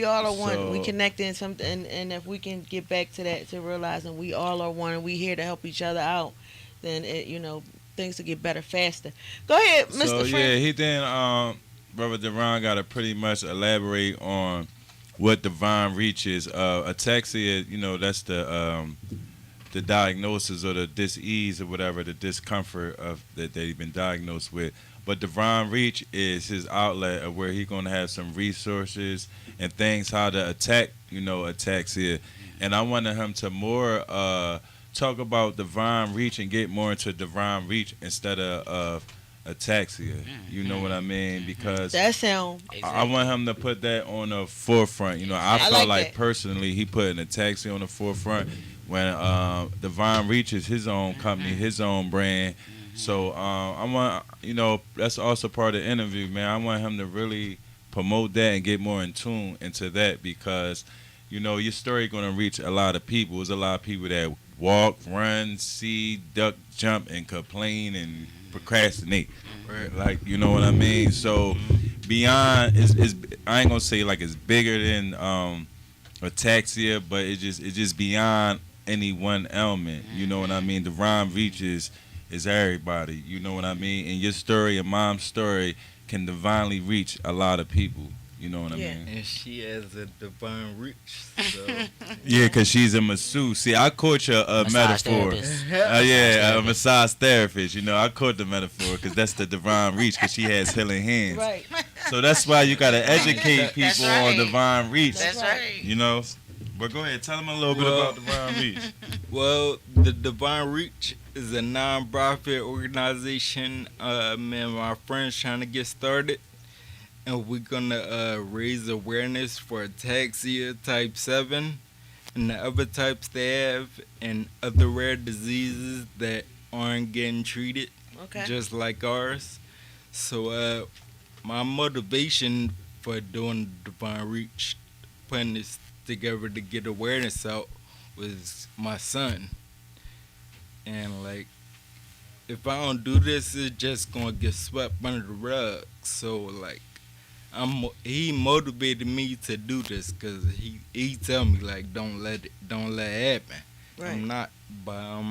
B: all are one.
C: So-
B: We connected in something, and if we can get back to that, to realizing we all are one, and we here to help each other out, then things will get better faster. Go ahead, Mr.
C: So
B: Frank.
C: yeah, he then Brother Deron got to pretty much elaborate on what divine reach is. Ataxia, that's the diagnosis or the dis-ease or whatever, the discomfort of that they've been diagnosed with. But divine reach is his outlet of where he's gonna have some resources and things how to attack, ataxia. And I wanted him to more talk about divine reach and get more into divine reach instead of ataxia. You know what I mean? Because
B: That sound
C: I want him to put that on the forefront. I
B: I
C: felt
B: like
C: like
B: that.
C: personally he put an ataxia on the forefront when Divine Reach is his own company, his own brand. So I want, that's also part of the interview, man. I want him to really promote that and get more in tune into that because, your story going to reach a lot of people. There's a lot of people that walk, run, see, duck, jump, and complain and procrastinate. Like, you know what I mean? So beyond, I ain't going to say like it's bigger than ataxia, but it's just beyond any one element. You know what I mean? Divine Reach is everybody. You know what I mean? And your story, your mom's story, can divinely reach a lot of people. You know what I mean?
G: And she has a divine reach. So
C: Yeah, because she's a masseuse. See, I caught you a
J: Massage
C: metaphor.
J: therapist.
C: Yeah, a massage therapist. I caught the metaphor because that's the divine reach because she has healing hands.
B: right.
C: So that's why you got to educate people
J: That's
C: on
J: right.
C: divine reach.
J: That's right.
C: But go ahead, tell them a little bit
G: Well-
C: about divine reach.
G: well, the Divine Reach is a non-profit organization. Me and my friends trying to get started, and we're gonna raise awareness for ataxia type 7 and the other types they have, and other rare diseases that aren't getting treated,
B: Okay.
G: just like ours. So, my motivation for doing Divine Reach, putting this together to get awareness out, was my son. And like, if I don't do this, it's just gonna get swept under the rug. So like, he motivated me to do this because he tell me like, don't let it happen.
B: Right.
G: I'm not, but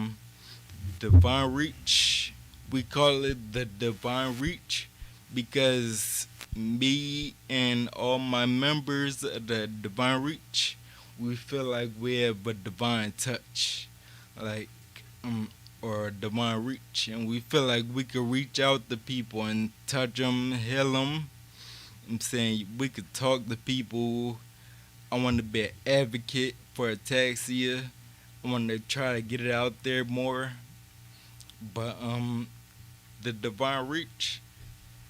G: Divine Reach, we call it the Divine Reach because me and all my members of the Divine Reach, we feel like we have a divine touch, like or divine reach, and we feel like we could reach out to people and touch them, heal them. I'm saying we could talk to people. I want to be an advocate for ataxia. I want to try to get it out there more. But the Divine Reach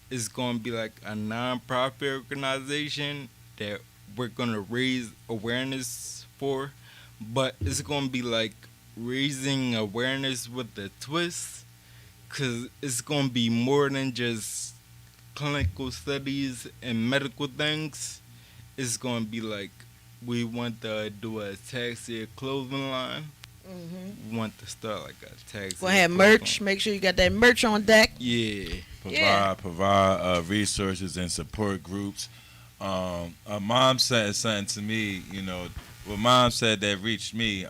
G: is going to be like a non-profit organization that we're going to raise awareness for. But it's going to be like raising awareness with a twist, because it's going to be more than just clinical studies and medical things. It's going to be like we want to do a ataxia clothing line. We want to start like a ataxia.
B: We'll have
G: clothing
B: merch. Make sure you got that merch on deck.
G: Yeah.
C: Provide resources and support groups. A mom said something to me, what mom said that reached me.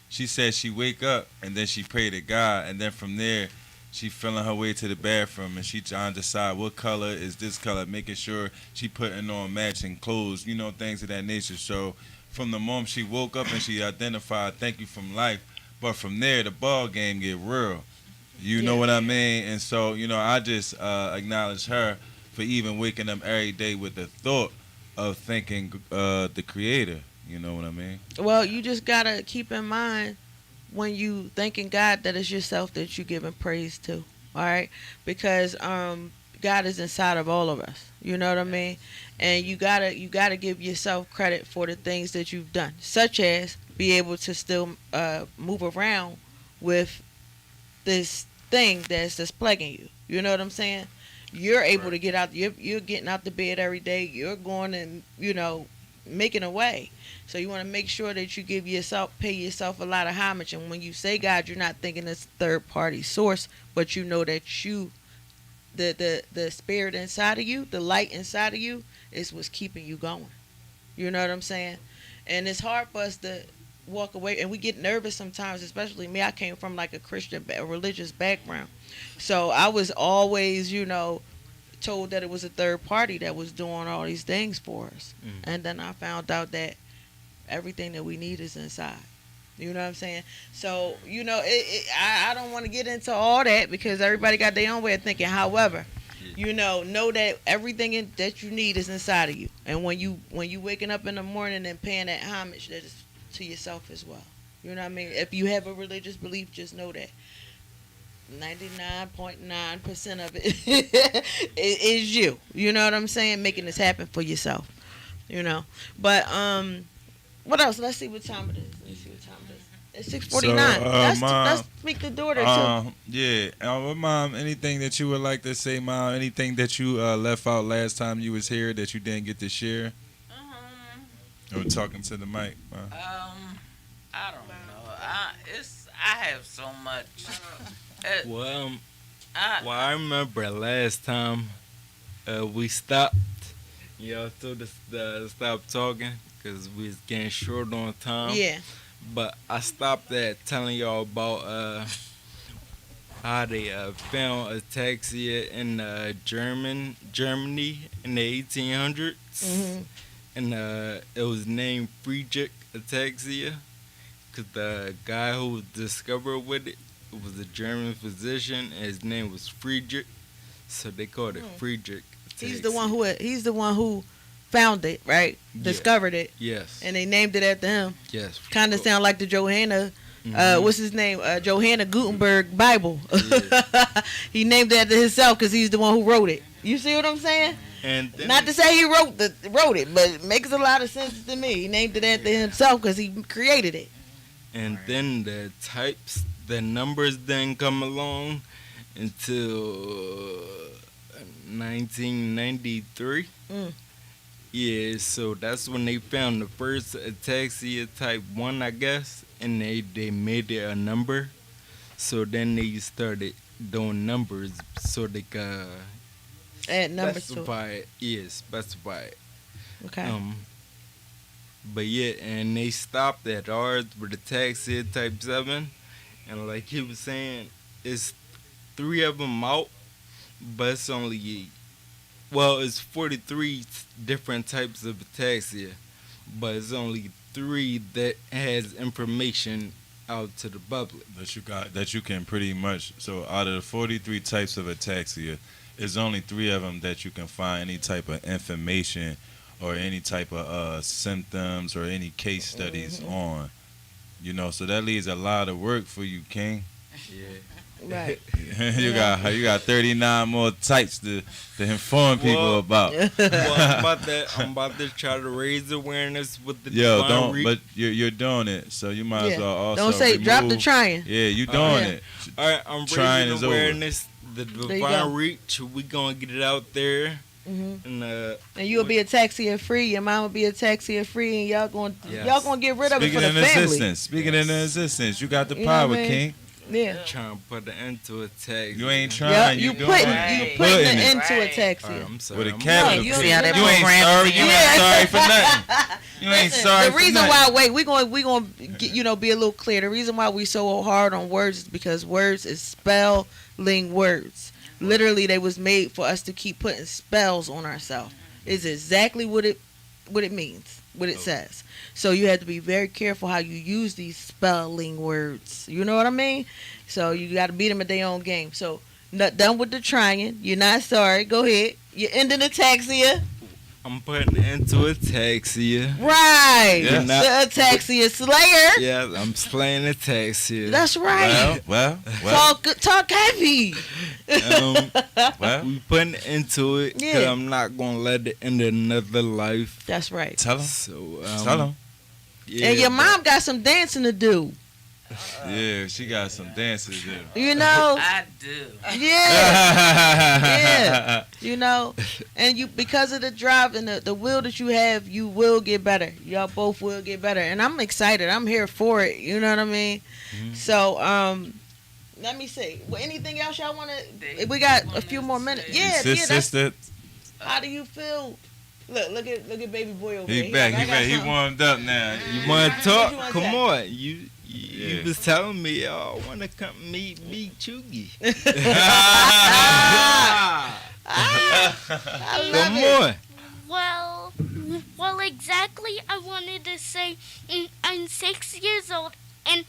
C: She said she wake up and then she pray to God, and then from there she feeling her way to the bathroom and she trying to decide what color is this color, making sure she putting on matching clothes, things of that nature. So from the moment she woke up and she identified thank you from life, but from there the ball game get real. You know what I mean? And so, I just acknowledge her for even waking up every day with the thought of thanking the Creator. You know what I mean?
B: Well, you just gotta keep in mind when you thanking God that it's yourself that you giving praise to. All right, because God is inside of all of us. You know what I mean? And you gotta give yourself credit for the things that you've done, such as be able to still move around with this thing that's just plaguing you. You know what I'm saying? You're able to get out. You're getting out the bed every day. You're going and making a way. So you want to make sure that you pay yourself a lot of homage. And when you say God, you're not thinking it's third party source, but you know that the spirit inside of you, the light inside of you, is what's keeping you going. You know what I'm saying? And it's hard for us to walk away, and we get nervous sometimes, especially me. I came from like a religious background, so I was always told that it was a third party that was doing all these things for us. And then I found out that everything that we need is inside. You know what I'm saying? So I don't want to get into all that because everybody got their own way of thinking. However, know that everything that you need is inside of you, and when you waking up in the morning and paying that homage, that is to yourself as well. You know what I mean? If you have a religious belief, just know that 99.9% of it is you. You know what I'm saying? Making this happen for yourself. But what else? Let's see what time it is. It's 6:49. Let's speak the daughter too.
C: Yeah. Mom, anything that you would like to say, Mom? Anything that you left out last time you was here that you didn't get to share? Or talking to the mic.
I: I don't know. I have so much.
G: I remember last time we stopped. Y'all told us to stop talking because we was getting short on time.
B: Yeah.
G: But I stopped at telling y'all about how they found ataxia in Germany in the 1800s.
B: Mm-hmm.
G: And it was named Friedrich ataxia because the guy who discovered with it was a German physician, and his name was Friedrich, so they called it Friedrich ataxia.
B: He's the one who found it, right? Discovered it.
G: Yes.
B: And they named it after him.
G: Yes.
B: Kind of sound like the Johanna. What's his name? Johanna Gutenberg Bible. Yeah. He named it after himself because he's the one who wrote it. You see what I'm saying?
G: And
B: not to say he wrote it, but it makes a lot of sense to me. He named it after himself because he created it.
G: And then the numbers didn't come along until 1993. Yeah, so that's when they found the first ataxia type 1, I guess, and they made it a number. So then they started doing numbers so they could
B: add numbers
G: specify it. Yeah, specify it.
B: Okay.
G: But yeah, and they stopped at ours with ataxia type 7, and like he was saying, it's 3 of them out, but it's only well, it's 43 different types of ataxia, but it's only 3 that has information out to the public.
C: That you can pretty much. So out of the 43 types of ataxia, there's only 3 of them that you can find any type of information or any type of symptoms or any case studies on. You know, so that leaves a lot of work for you, King.
G: Yeah.
B: Right.
C: you got 39 more types to inform people about.
G: Well, I'm about to try to raise awareness with the
C: Yo,
G: divine reach.
C: but you're doing it, so you might as well also
B: Don't say drop the
C: remove-
B: trying.
C: Yeah, you doing it.
G: All right, I'm
C: Trying
G: raising
C: is over.
G: awareness. The
B: you go.
G: divine reach. We gonna get it out there,
B: Mm-hmm.
G: and
B: And you'll be ataxia free. Your mom will be ataxia free, and y'all gonna get rid of
C: Speaking
B: it for
C: in
B: the family.
C: existence, speaking in existence, you got the
B: You know what
C: power,
B: I mean?
C: King.
B: Yeah.
G: trying to put an end to attack.
C: You ain't
B: Yep,
C: trying.
B: you
C: doing
B: putting
C: it.
B: you
C: You
B: putting
C: putting
B: it
C: it.
B: into
I: Right.
B: ataxia.
G: I'm sorry.
C: with a
G: I'm
C: capital.
B: you
J: See how they
C: You ain't
J: program
C: sorry.
J: it
C: You
J: in?
C: ain't sorry for nothing. You ain't
B: Listen,
C: sorry
B: the
C: for
B: reason
C: nothing.
B: why we gonna get, be a little clear. The reason why we so hard on words is because words is spelling words. Literally, they was made for us to keep putting spells on ourselves. It's exactly what it means, what it says. So you have to be very careful how you use these spelling words. You know what I mean? So you got to beat them at their own game. So not done with the trying. You're not sorry. Go ahead. You're ending ataxia.
G: I'm putting it into ataxia.
B: Right.
C: Yeah.
B: The ataxia slayer.
G: Yeah, I'm slaying ataxia.
B: That's right.
C: Well.
B: Talk heavy.
C: Well.
G: We putting it into it because
B: Yeah.
G: I'm not gonna let it end another life.
B: That's right.
C: Tell him.
G: So
C: Tell him.
G: Yeah,
B: And your
G: but-
B: mom got some dancing to do.
C: Yeah, she got some dances there.
B: You know?
I: I do.
B: Yeah. You know? And you, because of the drive and the will that you have, you will get better. Y'all both will get better. And I'm excited. I'm here for it. You know what I mean? So, let me see. Well, anything else y'all want to? We got a few more minutes. Yeah, that's,
C: Sister,
B: how do you feel? Look at baby boy over
C: he
B: there.
C: back.
B: like, I
C: He
B: got
C: back. He
B: something.
C: warmed up now.
G: You want to
B: What
G: talk?
B: you wanna
G: Come
B: say?
G: on. You
C: Yeah.
G: was telling me y'all want to come meet BeeChougie.
B: I love
G: Come
B: it.
G: on.
K: Well, exactly. I wanted to say I'm 6 years old, and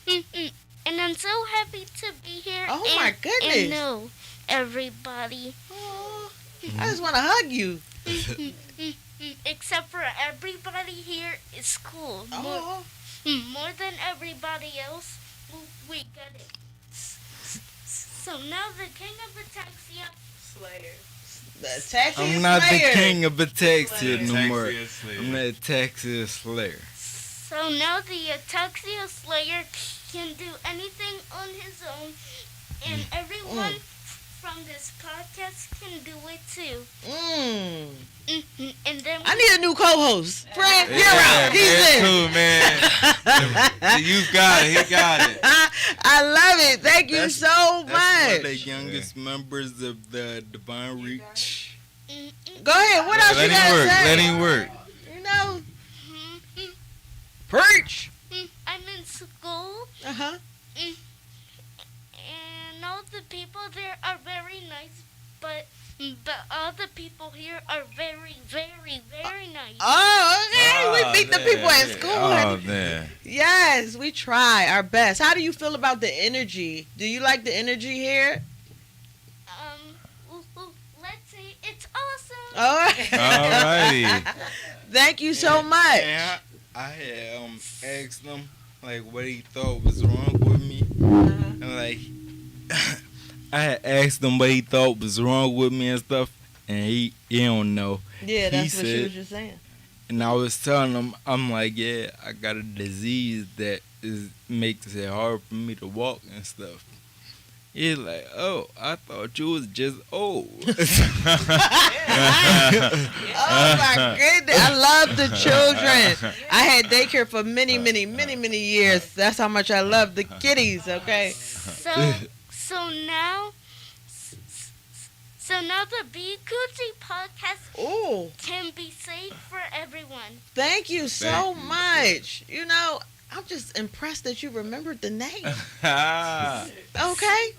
K: I'm so happy to be here.
B: Oh,
K: and,
B: my goodness.
K: And know everybody,
B: Aw, I just want to hug you.
K: except for everybody here is cool.
B: Oh,
K: More than everybody else, we got it. So now the king of ataxia,
B: the taxi
G: I'm not the
B: slayer.
G: king of ataxia no
C: Ataxia
G: more.
C: slayer.
G: I'm the ataxia slayer.
K: so now the ataxia slayer can do anything on his own, and everyone from this podcast can do it too. And then
B: I need a new co-host. Fred, you're
C: Yeah,
B: out. He's
C: man,
B: in.
C: cool, man. You got it. He got it.
B: I love it. Thank you so
G: That's one of the
B: much.
G: youngest members of the Divine Reach.
B: Go ahead. What else
C: Let
B: you gotta
C: him work.
B: say?
C: Let him work.
B: You know,
K: Mhm.
B: preach.
K: I'm in school,
B: Uh-huh.
K: and all the people there are very nice, but all the people here are very, very, very nice.
B: Oh, okay. We beat the people at school.
C: Oh, man.
B: Yes, we try our best. How do you feel about the energy? Do you like the energy here?
K: Let's see, it's awesome.
B: All right.
C: All righty.
B: Thank you so much.
G: And I had asked him like what he thought was wrong with me,
B: Uh-huh.
G: and like I had asked him what he thought was wrong with me and stuff, and he don't know.
B: Yeah, that's
G: He
B: what she
G: said-
B: was just saying.
G: And I was telling him, I'm like, yeah, I got a disease that makes it hard for me to walk and stuff. He's like, oh, I thought you was just old.
B: Oh my goodness. I love the children. I had daycare for many years. That's how much I love the kitties, okay?
K: So now the BeeChougie Podcast
B: Ooh,
K: can be safe for everyone.
B: thank you so
C: Thank you.
B: much. You know, I'm just impressed that you remembered the name.
C: Ah.
B: Okay?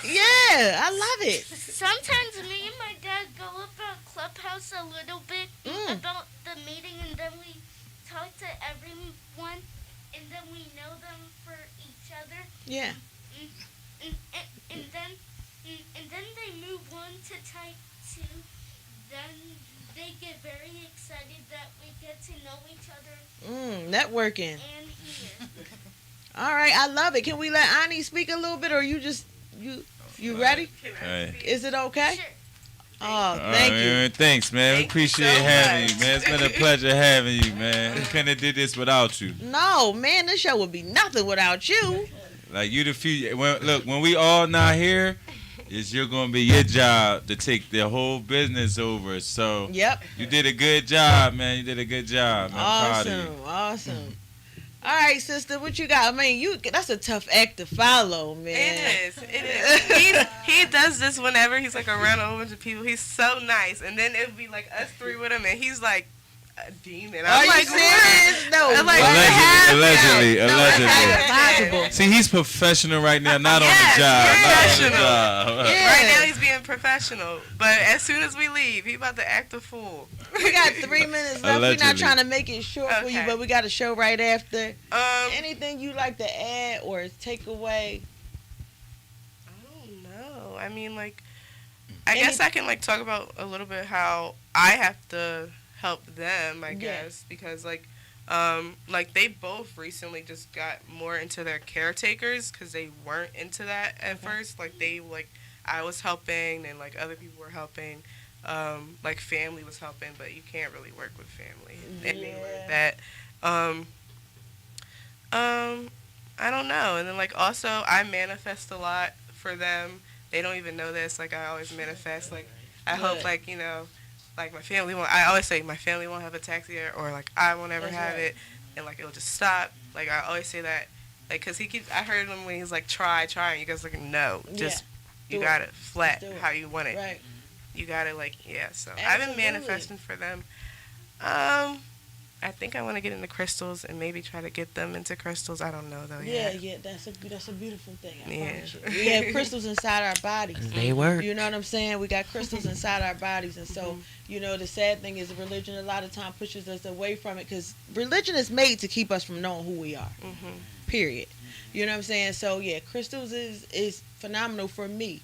B: Yeah, I love it.
K: Sometimes me and my dad go Clubhouse a little bit about the meeting, and then we talk to everyone, and then we know them for each other.
B: Yeah.
K: And then they move on to type 2. Then they get very excited that we get to know each other.
B: Networking.
K: And here.
B: All right, I love it. Can we let Ani speak a little bit, or you ready?
C: Hey.
B: Is it okay?
K: Sure.
B: Oh, thank you.
C: Thanks, man. We appreciate having you, man. It's been a pleasure having you, man. We couldn't have did this without you.
B: No, man, this show would be nothing without you.
C: Like you, the few. When we all not here, it's gonna be your job to take the whole business over. So
B: Yep.
C: you did a good job, man. You did a good job. Man. I'm proud of you.
B: Awesome. All right, sister, what you got? I mean, that's a tough act to follow, man.
L: It is. He does this whenever he's like around a whole bunch of people. He's so nice, and then it'd be like us three with him, and he's like a demon.
B: Are
L: I'm
B: you
L: like,
B: serious? No.
L: I'm like,
C: Allegedly. See, he's professional right now, not on the job.
L: Professional.
C: Not on the job.
B: Yeah.
L: Right now he's being professional, but as soon as we leave, he about to act a fool.
B: We got 3 minutes left. We're not
C: Allegedly.
B: trying to make it short for you,
L: Okay.
B: but we got a show right after.
L: Anything
B: Anything you like to add or take away?
L: I don't know. I mean, like, I guess I can like talk about a little bit how I have to help them. I guess because like they both recently just got more into their caretakers because they weren't into that at first. Like I was helping and like other people were helping. Like family was helping, but you can't really work with family anywhere like that. I don't know. And then like also I manifest a lot for them. They don't even know this. Like I always manifest. Like I hope like like my family won't. I always say my family won't have a taxi or like I won't ever have it, and like it'll just stop. Like I always say that. Like cause he keeps. I heard him when he's like try, and you guys like no, just you got it flat how you want it.
B: Right.
L: You got it like so.
B: Absolutely.
L: I've been manifesting for them. I think I want to get into crystals and maybe try to get them into crystals. I don't know though.
B: Yeah, that's a beautiful thing. I
L: Yeah.
B: promise you. We have crystals inside our bodies.
J: They work.
B: You know what I'm saying? We got crystals inside our bodies, and so the sad thing is religion a lot of time pushes us away from it because religion is made to keep us from knowing who we are. Period. You know what I'm saying? So yeah, crystals is phenomenal for me.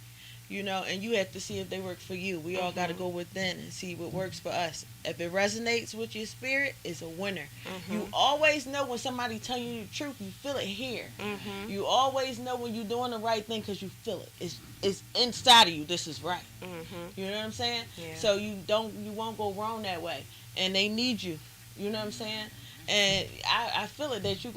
B: And you have to see if they work for you. We all got to go within and see what works for us. If it resonates with your spirit, it's a winner. You always know when somebody tell you the truth. You feel it here. You always know when you're doing the right thing because you feel it. It's inside of you. This is right. You know what I'm saying?
L: Yeah.
B: So you won't go wrong that way. And they need you. You know what I'm saying? And I feel it that you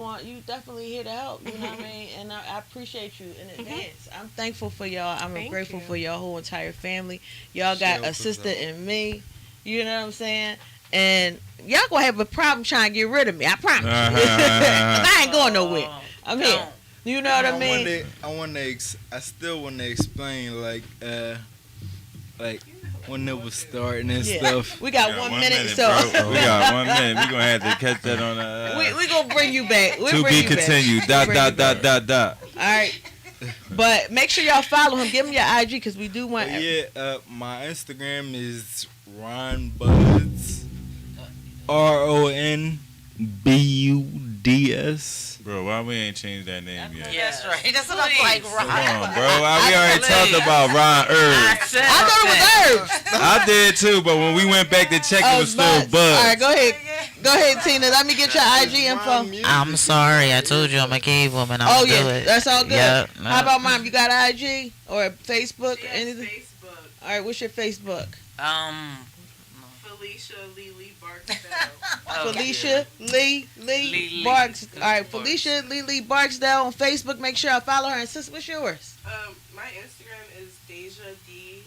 B: definitely here to help. You know what I mean? And I appreciate you in advance. I'm thankful for y'all. I'm grateful for y'all whole entire family. Y'all got a sister in me. You know what I'm saying? And y'all gonna have a problem trying to get rid of me. I promise. 'Cause I ain't going nowhere. I'm here. You know what I mean?
G: I still want to explain like when it was starting and stuff.
B: We got 1 minute, so
C: bro. We got 1 minute. We gonna have to catch that on
B: we gonna bring you back.
C: To be continued. Dot.
B: All right. But make sure y'all follow him. Give him your IG because we do want.
G: My Instagram is Ron Buds. RONBUDS.
C: Bro, why we ain't changed that name yet?
J: That's right. That's what I'm like, Ron.
C: Come on, bro. We already talked about Ron Herbs.
B: I thought it was Herbs.
C: I did too, but when we went back to check, it was still Buds.
B: All right, go ahead. Go ahead, Tina. Let me get your IG info.
J: I'm sorry. I told you I'm a cave woman. I'm do it.
B: That's all good.
J: Yep.
B: How about Mom? You got IG or Facebook? Anything?
L: Facebook.
B: All right, what's your Facebook?
L: Felicia Lee Barksdale.
B: Felicia Lee Barksdale. All right, Felicia Lee Barksdale on Facebook. Make sure I follow her. And sis, what's yours?
L: My Instagram is Deja D.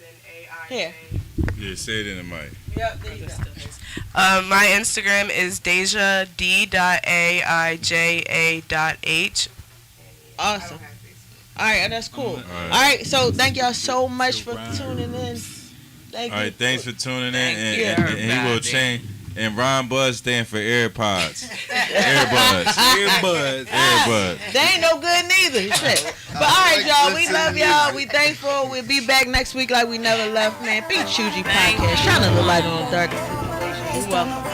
L: Then AIJ.
B: Here.
C: Yeah, say it in the mic.
B: Yep, there you go.
L: My Instagram is Deja D. AIJA.H.
B: Awesome. All right, that's cool. All right, so thank y'all so much for tuning in. Thank you.
C: All right, thanks for tuning in, and he will change. And Ron Buzz stand for AirPods. Airbuds.
B: They ain't no good neither. Shit. But all right, y'all. We love y'all. We thankful. We'll be back next week like we never left, man. BeeChougie Podcast. Shining the light on the dark situation. You're welcome.